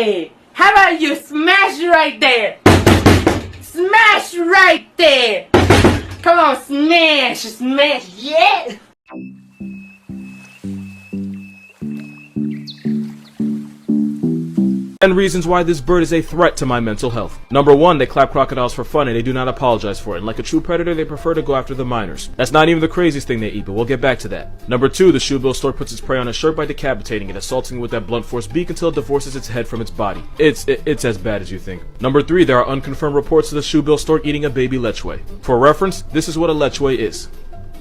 Yeah! How about you smash right there? Smash right there! Come on, smash, smash, yeah! And reasons why this bird is a threat to my mental health. Number 1, they clap crocodiles for fun and they do not apologize for it. And like a true predator, they prefer to go after the minors. That's not even the craziest thing they eat, but we'll get back to that. Number 2, the shoebill stork puts its prey on a shirt by decapitating it, assaulting it with that blunt force beak until it divorces its head from its body. It's as bad as you think. Number 3, there are unconfirmed reports of the shoebill stork eating a baby lechwe. For reference, this is what a lechwe is.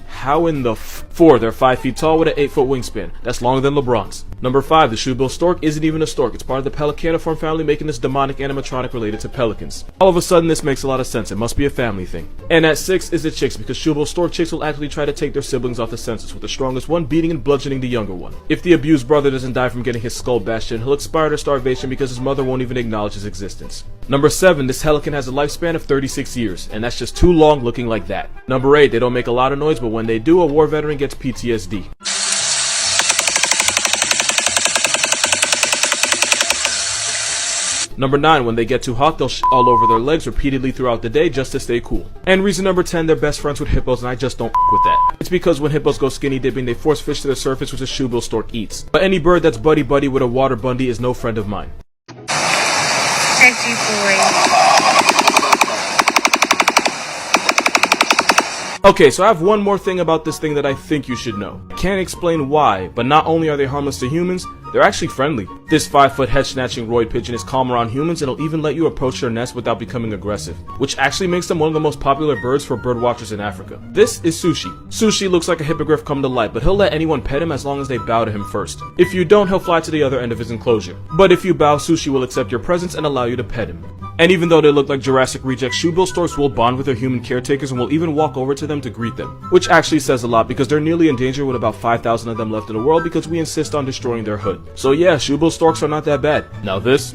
How in the 4, they're 5 feet tall with an 8-foot wingspan. That's longer than LeBron's. Number 5, the shoebill stork isn't even a stork. It's part of the pelicaniform family, making this demonic animatronic related to pelicans. All of a sudden, this makes a lot of sense. It must be a family thing. And at 6 is the chicks, because shoebill stork chicks will actually try to take their siblings off the census, with the strongest one beating and bludgeoning the younger one. If the abused brother doesn't die from getting his skull bashed in, he'll expire to starvation because his mother won't even acknowledge his existence. Number 7, this pelican has a lifespan of 36 years, and that's just too long looking like that. Number 8, they don't make a lot of noise, but when they do, a war veteran gets PTSD. Number 9, when they get too hot, they'll shit all over their legs repeatedly throughout the day just to stay cool. And reason number 10, they're best friends with hippos, and I just don't with that. It's because when hippos go skinny dipping, they force fish to the surface, which a shoebill stork eats. But any bird that's buddy-buddy with a water bundy is no friend of mine. Sexy boy. Okay, so I have one more thing about this thing that I think you should know. Can't explain why, but not only are they harmless to humans, they're actually friendly. This 5-foot head-snatching roid pigeon is calm around humans and it'll even let you approach their nest without becoming aggressive, which actually makes them one of the most popular birds for bird watchers in Africa. This is Sushi. Sushi looks like a hippogriff come to life, but he'll let anyone pet him as long as they bow to him first. If you don't, he'll fly to the other end of his enclosure. But if you bow, Sushi will accept your presence and allow you to pet him. And even though they look like Jurassic rejects, shoebill storks will bond with their human caretakers and will even walk over to them to greet them. Which actually says a lot because they're nearly endangered with about 5,000 of them left in the world because we insist on destroying their hood. So yeah, shoebill storks are not that bad. Now this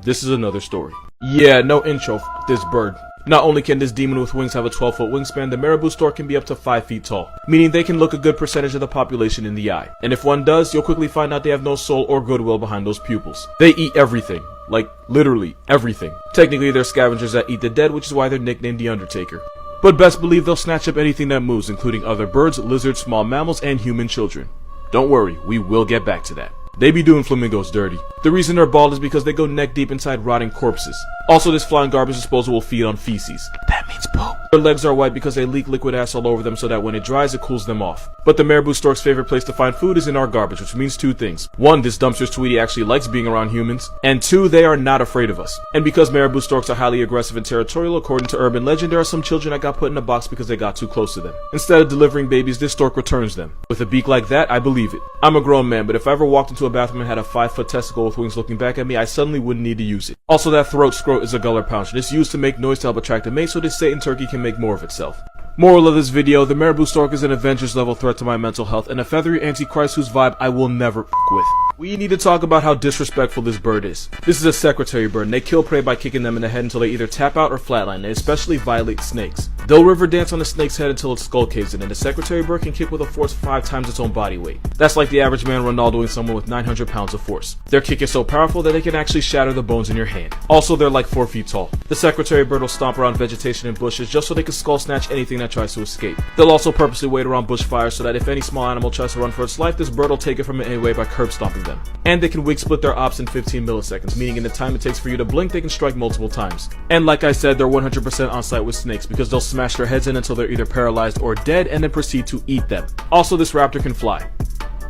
is another story. Yeah, no intro, this bird. Not only can this demon with wings have a 12-foot wingspan, the marabou stork can be up to 5 feet tall, meaning they can look a good percentage of the population in the eye. And if one does, you'll quickly find out they have no soul or goodwill behind those pupils. They eat everything. Like, literally everything. Technically, they're scavengers that eat the dead, which is why they're nicknamed the Undertaker. But best believe they'll snatch up anything that moves, including other birds, lizards, small mammals, and human children. Don't worry, we will get back to that. They be doing flamingos dirty. The reason they're bald is because they go neck deep inside rotting corpses. Also, this flying garbage disposal will feed on feces. That means poop. Their legs are white because they leak liquid ass all over them so that when it dries, it cools them off. But the marabou stork's favorite place to find food is in our garbage, which means 2 things. 1, this dumpster's Tweety actually likes being around humans. And 2, they are not afraid of us. And because marabou storks are highly aggressive and territorial, according to urban legend, there are some children that got put in a box because they got too close to them. Instead of delivering babies, this stork returns them. With a beak like that, I believe it. I'm a grown man, but if I ever walked into a bathroom and had a 5-foot testicle with wings looking back at me, I suddenly wouldn't need to use it. Also, that throat scrote is a guller pouch. It's used to make noise to help attract a mate so this Satan turkey can make more of itself. Moral of this video, the marabou stork is an Avengers level threat to my mental health and a feathery antichrist whose vibe I will never with. We need to talk about how disrespectful this bird is. This is a secretary bird and they kill prey by kicking them in the head until they either tap out or flatline, and especially violate snakes. They'll river dance on a snake's head until its skull caves in, and the secretary bird can kick with a force 5 times its own body weight. That's like the average man Ronaldoing someone with 900 pounds of force. Their kick is so powerful that they can actually shatter the bones in your hand. Also, they're like 4 feet tall. The secretary bird will stomp around vegetation and bushes just so they can skull snatch anything that tries to escape. They'll also purposely wait around bushfires so that if any small animal tries to run for its life, this bird will take it from it anyway by curb stomping them. And they can wig split their ops in 15 milliseconds, meaning in the time it takes for you to blink, they can strike multiple times. And like I said, they're 100% on site with snakes because they'll smash their heads in until they're either paralyzed or dead and then proceed to eat them. Also, this raptor can fly.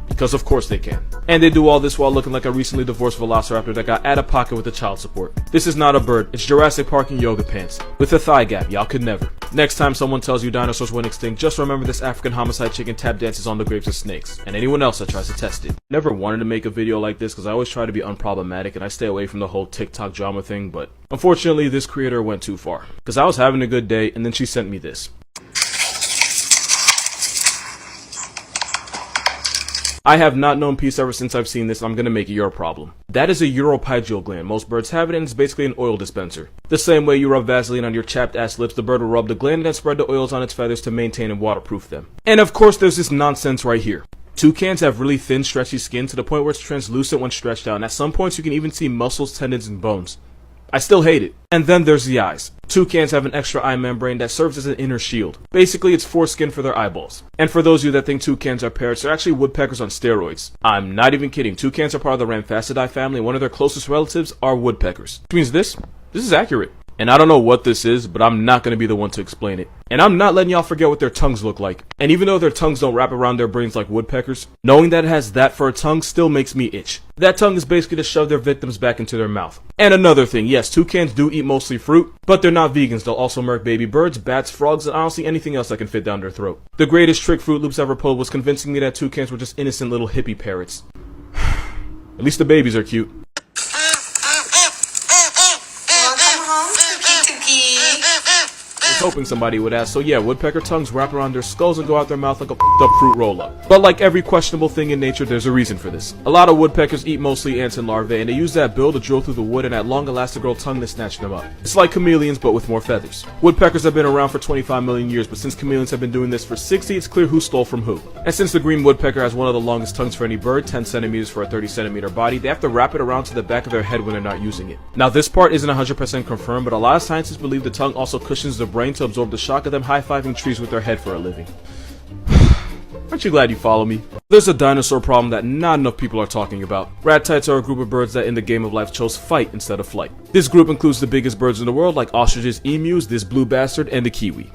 Because of course they can. And they do all this while looking like a recently divorced velociraptor that got out of pocket with the child support. This is not a bird, it's Jurassic Park in yoga pants. With a thigh gap, y'all could never. Next time someone tells you dinosaurs went extinct, just remember this African homicide chicken tap dances on the graves of snakes, and anyone else that tries to test it. Never wanted to make a video like this because I always try to be unproblematic and I stay away from the whole TikTok drama thing, but unfortunately this creator went too far. Because I was having a good day and then she sent me this. I have not known peace ever since I've seen this. I'm gonna make it your problem. That is a uropygeal gland. Most birds have it and it's basically an oil dispenser. The same way you rub Vaseline on your chapped ass lips, the bird will rub the gland and then spread the oils on its feathers to maintain and waterproof them. And of course there's this nonsense right here. Toucans have really thin, stretchy skin to the point where it's translucent when stretched out, and at some points you can even see muscles, tendons, and bones. I still hate it. And then there's the eyes. Toucans have an extra eye membrane that serves as an inner shield. Basically, it's foreskin for their eyeballs. And for those of you that think toucans are parrots, they're actually woodpeckers on steroids. I'm not even kidding. Toucans are part of the Ramphastidae family, and one of their closest relatives are woodpeckers. Which means this is accurate. And I don't know what this is, but I'm not going to be the one to explain it. And I'm not letting y'all forget what their tongues look like. And even though their tongues don't wrap around their brains like woodpeckers, knowing that it has that for a tongue still makes me itch. That tongue is basically to shove their victims back into their mouth. And another thing, yes, toucans do eat mostly fruit, but they're not vegans. They'll also murk baby birds, bats, frogs, and honestly anything else that can fit down their throat. The greatest trick Fruit Loops ever pulled was convincing me that toucans were just innocent little hippie parrots. At least the babies are cute. I was hoping somebody would ask, so yeah, woodpecker tongues wrap around their skulls and go out their mouth like a f***ed up fruit roll-up. But like every questionable thing in nature, there's a reason for this. A lot of woodpeckers eat mostly ants and larvae, and they use that bill to drill through the wood and that long elastigirl tongue to snatch them up. It's like chameleons, but with more feathers. Woodpeckers have been around for 25 million years, but since chameleons have been doing this for 60, it's clear who stole from who. And since the green woodpecker has one of the longest tongues for any bird, 10 centimeters for a 30 centimeter body, they have to wrap it around to the back of their head when they're not using it. Now this part isn't 100% confirmed, but a lot of scientists believe the tongue also cushions the brain to absorb the shock of them high-fiving trees with their head for a living. Aren't you glad you follow me? There's a dinosaur problem that not enough people are talking about. Rat-tites are a group of birds that in the game of life chose fight instead of flight. This group includes the biggest birds in the world like ostriches, emus, this blue bastard, and the kiwi.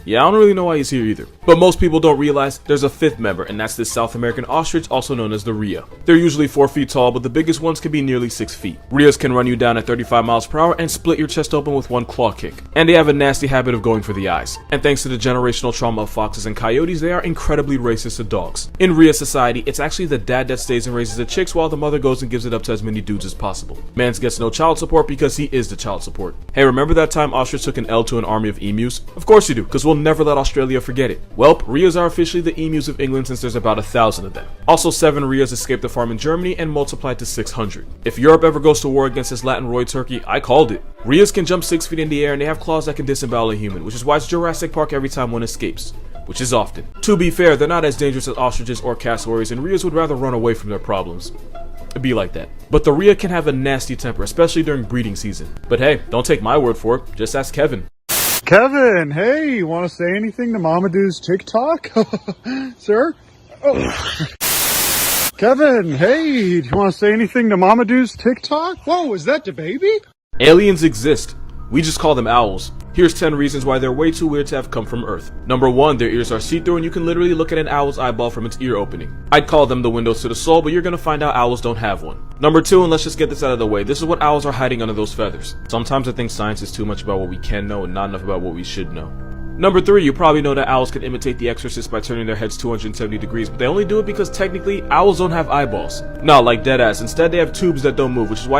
Yeah, I don't really know why he's here either. But most people don't realize there's a fifth member, and that's this South American ostrich, also known as the rhea. They're usually 4 feet tall, but the biggest ones can be nearly 6 feet. Rheas can run you down at 35 miles per hour and split your chest open with one claw kick. And they have a nasty habit of going for the eyes. And thanks to the generational trauma of foxes and coyotes, they are incredibly racist to dogs. In rhea society, it's actually the dad that stays and raises the chicks while the mother goes and gives it up to as many dudes as possible. Mans gets no child support because he is the child support. Hey, remember that time ostrich took an L to an army of emus? Of course you do, because we'll never let Australia forget it. Welp, rheas are officially the emus of England since there's about 1,000 of them. Also, 7 rheas escaped the farm in Germany and multiplied to 600. If Europe ever goes to war against this Latin roid turkey, I called it. Rheas can jump 6 feet in the air and they have claws that can disembowel a human, which is why it's Jurassic Park every time one escapes. Which is often. To be fair, they're not as dangerous as ostriches or cassowaries, and rheas would rather run away from their problems. It'd be like that. But the rhea can have a nasty temper, especially during breeding season. But hey, don't take my word for it, just ask Kevin. Kevin, hey, you want to say anything to Mama Doo's TikTok? Sir? Oh. Kevin, hey, do you want to say anything to Mama Doo's TikTok? Whoa, is that the baby? Aliens exist. We just call them owls. Here's 10 reasons why they're way too weird to have come from Earth. Number 1, their ears are see-through and you can literally look at an owl's eyeball from its ear opening. I'd call them the windows to the soul, but you're gonna find out owls don't have one. Number 2, and let's just get this out of the way, this is what owls are hiding under those feathers. Sometimes I think science is too much about what we can know and not enough about what we should know. Number 3, you probably know that owls can imitate the Exorcist by turning their heads 270 degrees, but they only do it because technically owls don't have eyeballs. No, like deadass, instead they have tubes that don't move, which is why